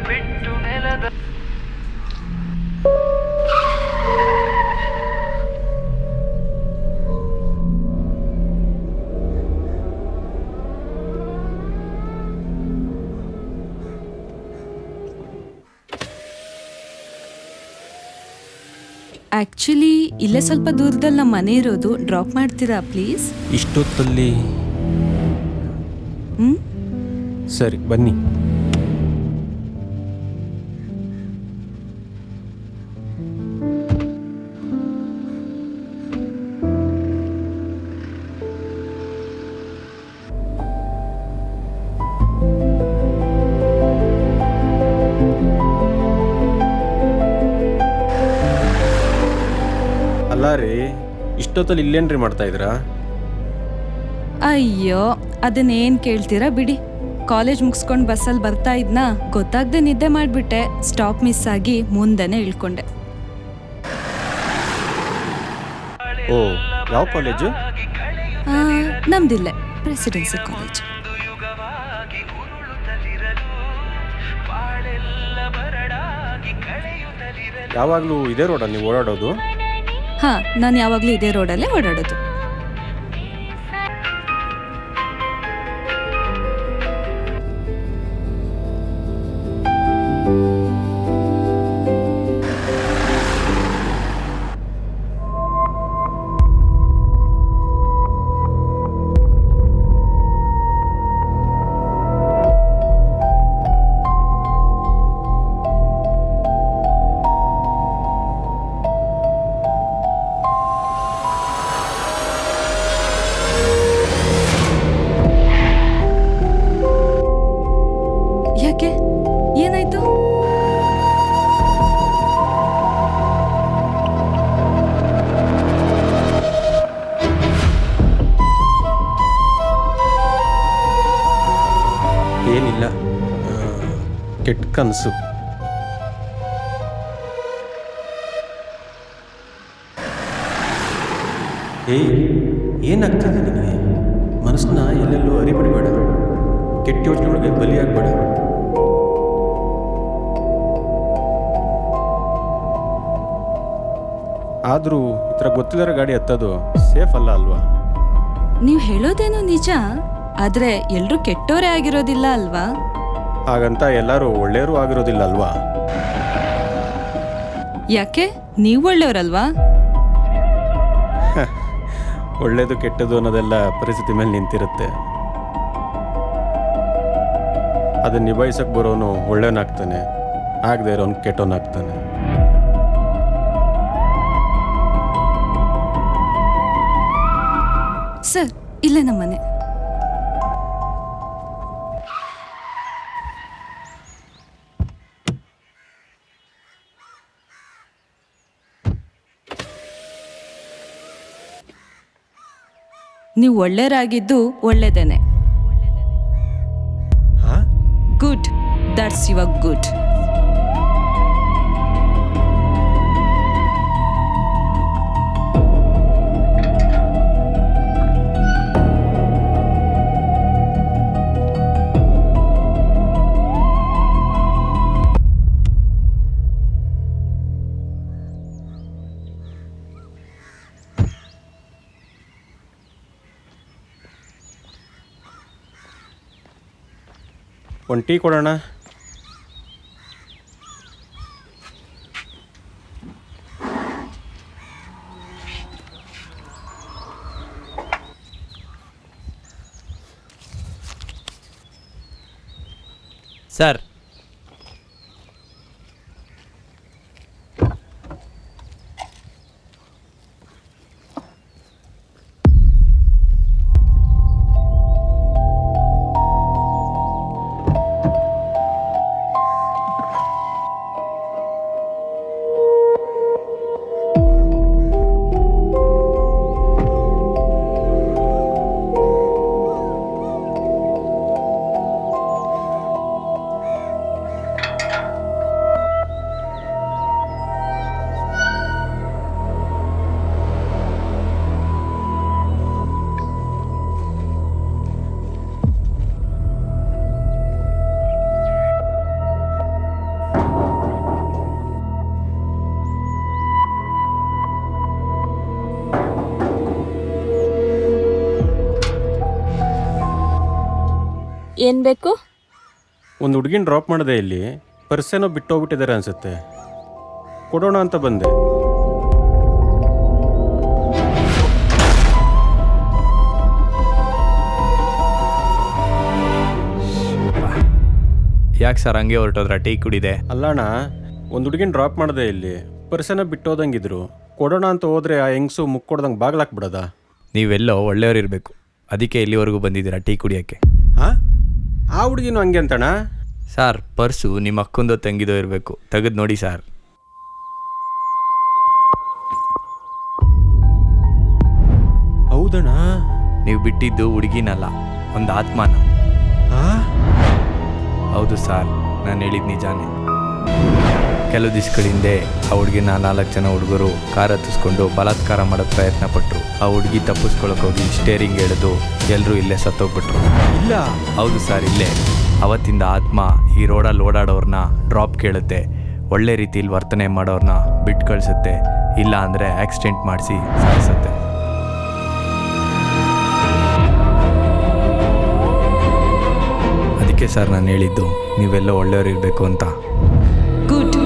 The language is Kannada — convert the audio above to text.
ಬಿಟ್ಟು ನೆಲದ ಆ್ಯಕ್ಚುಲಿ ಇಲ್ಲೇ ಸ್ವಲ್ಪ ದೂರದಲ್ಲಿ ನಮ್ಮ ಮನೆ ಇರೋದು. ಡ್ರಾಪ್ ಮಾಡ್ತೀರಾ ಪ್ಲೀಸ್? ಇಷ್ಟೊತ್ತಲ್ಲಿ ಹ್ಞೂ ಸರಿ ಬನ್ನಿ. ಅಲ್ಲ ರೀ, ಇಷ್ಟೊತ್ತಲ್ಲಿ ಇಲ್ಲೇನ್ರಿ ಮಾಡ್ತಾ ಇದ್ದೀರಾ? ಅಯ್ಯೋ ಅದನ್ನೇನು ಕೇಳ್ತೀರಾ ಬಿಡಿ. ಕಾಲೇಜ್ ಮುಗಿಸ್ಕೊಂಡು ಬಸ್ಸಲ್ಲಿ ಬರ್ತಾ ಇದ್ನಾ, ಗೊತ್ತಾಗದೆ ನಿದ್ದೆ ಮಾಡಿಬಿಟ್ಟೆ. ಸ್ಟಾಪ್ ಮಿಸ್ ಆಗಿ ಮುಂದೆನೇ ಇಳ್ಕೊಂಡೆ. ಓ, ಯಾವ ಕಾಲೇಜು? ನಮ್ದಿಲ್ಲೇ presidency college. ಯಾವಾಗಲೂ ಇದೇ ರೋಡ ನೀವು ಓಡಾಡೋದು? ಹಾಂ, ನಾನು ಯಾವಾಗಲೂ ಇದೇ ರೋಡಲ್ಲೇ ಓಡಾಡೋದು. ಯಾಕೆ, ಏನಾಯ್ತು? ಏನಿಲ್ಲ, ಕೆಟ್ಟ ಕನಸು. ಏಯ್, ಏನಾಗ್ತದೆ ನಿನಗೆ? ಮನಸ್ಸನ್ನ ಎಲ್ಲೆಲ್ಲೂ ಅರಿಬಿಡಬೇಡ, ಕೆಟ್ಟ ಯೋಚನೆಗಳಿಗೆ ಬಲಿಯಾಗಬೇಡ. ಆದರೂ ಈ ಥರ ಗೊತ್ತಿಲ್ಲರ ಗಾಡಿ ಹತ್ತೋದು ಸೇಫ್ ಅಲ್ಲ ಅಲ್ವಾ? ನೀವು ಹೇಳೋದೇನೋ ನಿಜ, ಆದರೆ ಎಲ್ಲರೂ ಕೆಟ್ಟೋರೇ ಆಗಿರೋದಿಲ್ಲ ಅಲ್ವಾ? ಹಾಗಂತ ಎಲ್ಲರೂ ಒಳ್ಳೆಯವರು ಆಗಿರೋದಿಲ್ಲ ಅಲ್ವಾ? ಯಾಕೆ, ನೀವು ಒಳ್ಳೆಯವರಲ್ವಾ? ಒಳ್ಳೆಯದು ಕೆಟ್ಟದ್ದು ಅನ್ನೋದೆಲ್ಲ ಪರಿಸ್ಥಿತಿ ಮೇಲೆ ನಿಂತಿರುತ್ತೆ. ಅದನ್ನು ನಿಭಾಯಿಸಕ್ಕೆ ಬರೋನು ಒಳ್ಳೆಯವನಾಗ್ತಾನೆ, ಆಗದೆ ಇರೋನು ಕೆಟ್ಟವನಾಗ್ತಾನೆ. ಸರ್, ಇಲ್ಲೇ ನಮ್ಮ ಮನೆ. ನೀವು ಒಳ್ಳೆಯರಾಗಿದ್ದು ಒಳ್ಳೆದೇನೆ. ಹಾಂ, ಗುಡ್, ದಟ್ಸ್ ಯುವರ್ ಗುಡ್. ಒಂದು ಟೀ ಕೊಡೋಣ. ಸರ್, ಏನು ಬೇಕು? ಒಂದು ಹುಡುಗಿನ ಡ್ರಾಪ್ ಮಾಡಿದೆ ಇಲ್ಲಿ, ಪರ್ಸೇನೋ ಬಿಟ್ಟೋಗ್ಬಿಟ್ಟಿದ್ದಾರೆ ಅನ್ಸುತ್ತೆ, ಕೊಡೋಣ ಅಂತ ಬಂದೆ. ಯಾಕೆ ಸರ್ ಹಂಗೆ ಹೊರಟೋದ್ರ? ಟೀ ಕುಡಿದೆ. ಅಲ್ಲಣ್ಣ, ಒಂದು ಹುಡುಗಿನ ಡ್ರಾಪ್ ಮಾಡಿದೆ ಇಲ್ಲಿ, ಪರ್ಸೇನೋ ಬಿಟ್ಟೋದಂಗಿದ್ರು, ಕೊಡೋಣ ಅಂತ ಹೋದ್ರೆ ಆ ಹೆಂಗ್ಸು ಮುಕ್ಕೊಡ್ದಂಗೆ ಬಾಗ್ಲಾಕ್ಬಿಡೋದಾ? ನೀವೆಲ್ಲೋ ಒಳ್ಳೆಯವ್ರಿರ್ಬೇಕು, ಅದಕ್ಕೆ ಇಲ್ಲಿವರೆಗೂ ಬಂದಿದ್ದೀರಾ ಟೀ ಕುಡಿಯೋಕ್ಕೆ. ಹಾಂ, ಆ ಹುಡುಗಿನೂ ಹಂಗೆ ಅಂತಣ್ಣ? ಸರ್ ಪರ್ಸು ನಿಮ್ಮ ಅಕ್ಕಂದೋ ತಂಗಿದೋ ಇರಬೇಕು, ತೆಗೆದು ನೋಡಿ ಸರ್. ಹೌದಣ್ಣ? ನೀವು ಬಿಟ್ಟಿದ್ದು ಹುಡುಗಿನಲ್ಲ, ಒಂದು ಆತ್ಮನ. ಹಾಂ, ಹೌದು ಸರ್, ನಾನು ಹೇಳಿದ್ದು ನಿಜಾನೇ. ಕೆಲವು ದಿವಸಗಳ ಹಿಂದೆ ಆ ಹುಡುಗಿನ 4 ಜನ ಹುಡುಗರು ಕಾರ್ ಹತ್ತಿಸ್ಕೊಂಡು ಬಲಾತ್ಕಾರ ಮಾಡೋಕ್ಕೆ ಪ್ರಯತ್ನ ಪಟ್ಟರು. ಆ ಹುಡುಗಿ ತಪ್ಪಿಸ್ಕೊಳಕ್ಕೋಗಿ ಸ್ಟೇರಿಂಗ್ ಎಳೆದು ಎಲ್ಲರೂ ಇಲ್ಲೇ ಸತ್ತೋಗ್ಬಿಟ್ರು. ಇಲ್ಲ. ಹೌದು ಸರ್, ಇಲ್ಲೇ. ಅವತ್ತಿಂದ ಆತ್ಮ ಈ ರೋಡಲ್ಲಿ ಓಡಾಡೋರನ್ನ ಡ್ರಾಪ್ ಕೇಳುತ್ತೆ, ಒಳ್ಳೆ ರೀತಿಲಿ ವರ್ತನೆ ಮಾಡೋರನ್ನ ಬಿಟ್ಟು ಕಳಿಸುತ್ತೆ, ಇಲ್ಲ ಅಂದರೆ ಆಕ್ಸಿಡೆಂಟ್ ಮಾಡಿಸಿ ಸಾಯಿಸುತ್ತೆ. ಅದಕ್ಕೆ ಸರ್ ನಾನು ಹೇಳಿದ್ದು ನೀವೆಲ್ಲ ಒಳ್ಳೆಯವ್ರು ಇರಬೇಕು ಅಂತ. ಗುಡ್.